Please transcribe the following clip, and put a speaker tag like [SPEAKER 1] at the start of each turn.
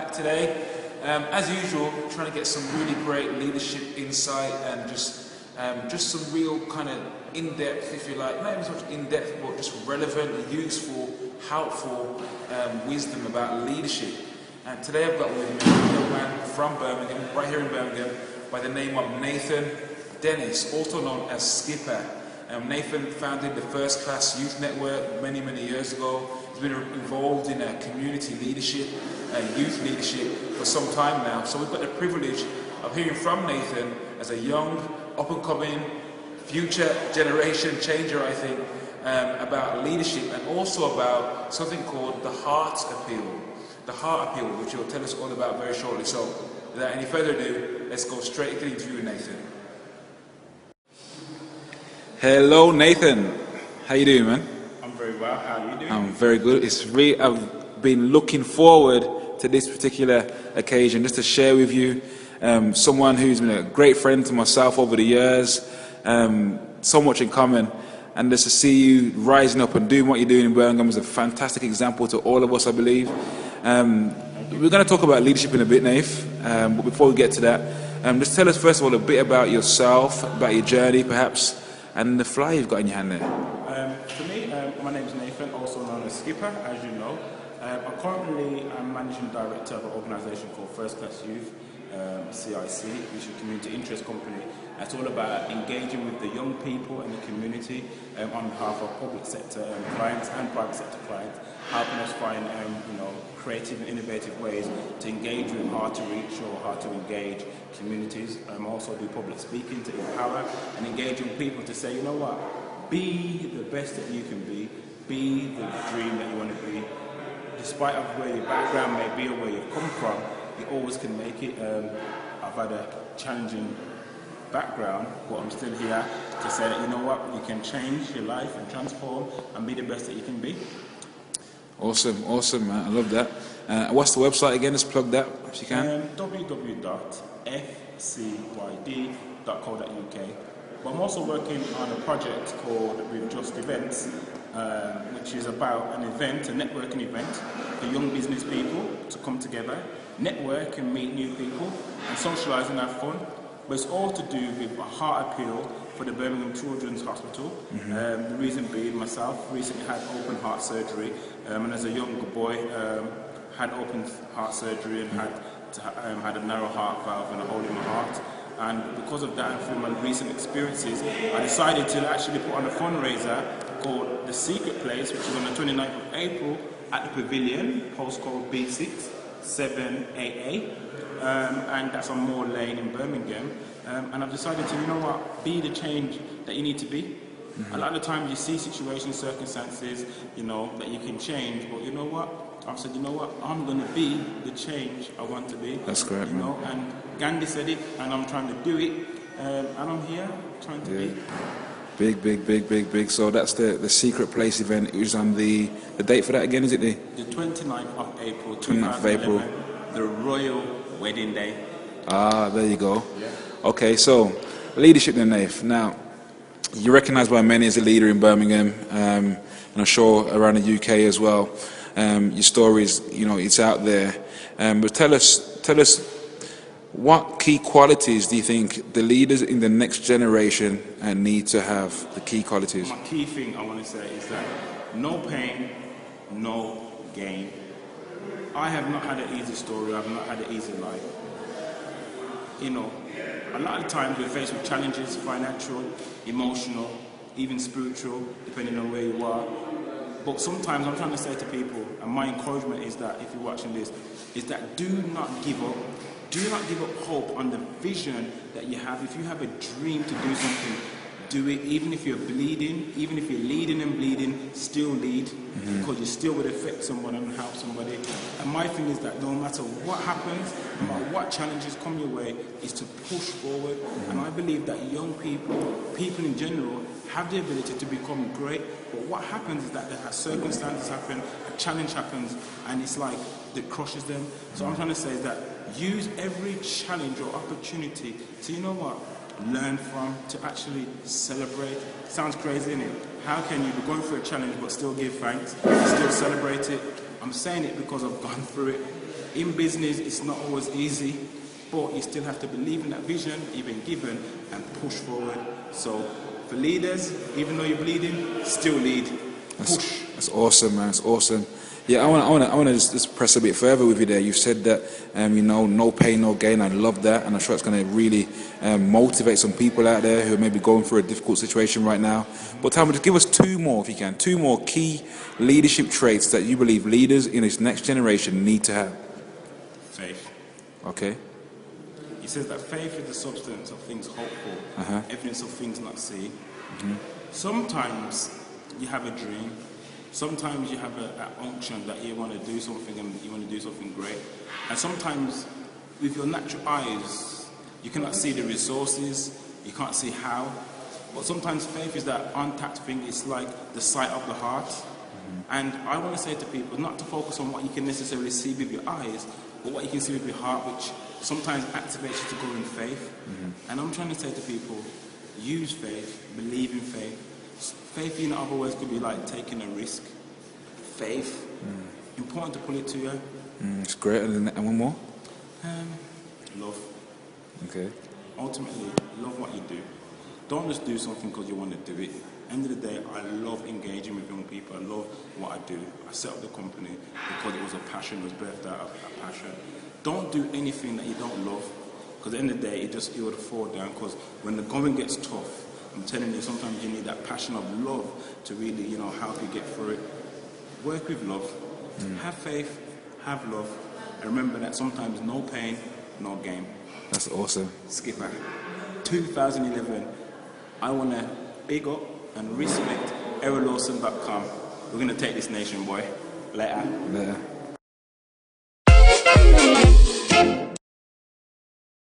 [SPEAKER 1] back today. As usual, trying to get some really great leadership insight and just some real kind of in-depth, if you like, not even so much in-depth, but just relevant, useful, helpful wisdom about leadership. And today I've got with me a young man from Birmingham, right here in Birmingham, by the name of Nathan Dennis, also known as Skippa. Nathan founded the First Class Youth Network many years ago. He's been involved in community leadership, youth leadership for some time now. So we've got the privilege of hearing from Nathan as a young, up-and-coming, future generation changer, I think, about leadership and also about something called the heart appeal. The heart appeal, which he'll tell us all about very shortly. So without any further ado, let's go straight into the interview with Nathan. Hello, Nathan. How you doing, man?
[SPEAKER 2] I'm very well. How are you doing?
[SPEAKER 1] I'm very good. I've been looking forward to this particular occasion, just to share with you someone who's been a great friend to myself over the years, so much in common, and just to see you rising up and doing what you're doing in Birmingham is a fantastic example to all of us, I believe. We're going to talk about leadership in a bit, Nath, but before we get to that, just tell us first of all a bit about yourself, about your journey perhaps, and the fly you've got in your hand there.
[SPEAKER 2] For me, my name is Nathan, also known as Skippa, as you know. I'm managing director of an organisation called First Class Youth, CIC, which is a community interest company. It's all about engaging with the young people in the community on behalf of public sector clients and private sector clients, helping us find creative and innovative ways to engage with hard to reach or hard to engage communities. Also do public speaking to empower and engage with people to say, you know what, be the best that you can be the dream that you want to be. Despite of where your background may be or where you've come from, you always can make it. I've had a challenging background, but I'm still here to say that, you know what, you can change your life and transform and be the best that you can be.
[SPEAKER 1] Awesome, man. I love that. What's the website again? Just plug that if you can.
[SPEAKER 2] www.fcyd.co.uk. But I'm also working on a project called With Just Events, which is about an event, a networking event for young business people to come together, network and meet new people, and socialise and have fun. But it's all to do with a heart appeal for the Birmingham Children's Hospital. The reason being, myself recently had open heart surgery, and as a young boy had open heart surgery and had a narrow heart valve and a hole in my heart. And because of that and through my recent experiences, I decided to actually put on a fundraiser called The Secret Place, which is on the 29th of April at the Pavilion, postcode B6 7AA, and that's on Moore Lane in Birmingham. And I've decided to, you know what, be the change that you need to be. A lot of the times you see situations, circumstances, that you can change, but you know what? I've said, you know what, I'm going to be the change I want to be.
[SPEAKER 1] That's correct, man.
[SPEAKER 2] And Gandhi said it, and I'm trying to do it, and I'm here trying to be.
[SPEAKER 1] Big. So that's the Secret Place event. It was on the date for that again, is it the
[SPEAKER 2] 29th of April,
[SPEAKER 1] 29th of April.
[SPEAKER 2] The Royal Wedding Day.
[SPEAKER 1] Ah, there you go.
[SPEAKER 2] Yeah.
[SPEAKER 1] Okay, so leadership then, Nath. Now, you're recognised by many as a leader in Birmingham, and I'm sure around the UK as well. Your story is, it's out there. But tell us, what key qualities do you think the leaders in the next generation need to have? The key qualities.
[SPEAKER 2] My key thing I want to say is that no pain, no gain. I have not had an easy story. I've not had an easy life. A lot of times we're faced with challenges, financial, emotional, even spiritual, depending on where you are. But sometimes I'm trying to say to people, and my encouragement is that, if you're watching this, is that do not give up. Do not give up hope on the vision that you have. If you have a dream to do something, do it. Even if you're bleeding, even if you're leading and bleeding, still lead, because you still would affect someone and help somebody. And my thing is that no matter what happens, no matter what challenges come your way, is to push forward. And I believe that young people in general, have the ability to become great. But what happens is that there are circumstances happen, a challenge happens, and it's like it crushes them. So I'm trying to say is that use every challenge or opportunity to, learn from, to actually celebrate. Sounds crazy, isn't it? How can you be going through a challenge but still give thanks, still celebrate it? I'm saying it because I've gone through it. in business it's not always easy, but you still have to believe in that vision you've been given and push forward. So for leaders, even though you're bleeding, still lead. Push.
[SPEAKER 1] That's awesome, man. It's awesome. Yeah, I want to just press a bit further with you there. You've said that, you know, no pain, no gain. I love that, and I'm sure it's going to really motivate some people out there who are maybe going through a difficult situation right now. But Tom, just give us two more, if you can, two more key leadership traits that you believe leaders in this next generation need to have.
[SPEAKER 2] Faith.
[SPEAKER 1] Okay.
[SPEAKER 2] He says that faith is the substance of things hoped for, evidence of things not seen. Sometimes you have a dream. Sometimes you have an unction that you want to do something and you want to do something great. And sometimes with your natural eyes, you cannot see the resources, you can't see how. But sometimes faith is that untapped thing. It's like the sight of the heart. And I want to say to people not to focus on what you can necessarily see with your eyes, but what you can see with your heart, which sometimes activates you to go in faith. And I'm trying to say to people, use faith, believe in faith. Faith in other words could be like taking a risk. Faith, important to pull it to you.
[SPEAKER 1] It's great. And one more?
[SPEAKER 2] Love.
[SPEAKER 1] Okay.
[SPEAKER 2] Ultimately, love what you do. Don't just do something because you want to do it. End of the day, I love engaging with young people. I love what I do. I set up the company because it was a passion. It was birthed out of a passion. Don't do anything that you don't love, because at the end of the day, you would fall down. Because when the going gets tough, I'm telling you, sometimes you need that passion of love to really, you know, help you get through it. Work with love. Have faith. Have love. And remember that sometimes no pain, no gain.
[SPEAKER 1] That's awesome.
[SPEAKER 2] Skippa. 2011. I want to big up and respect ErrolLawson.com. We're going to take this nation, boy. Later.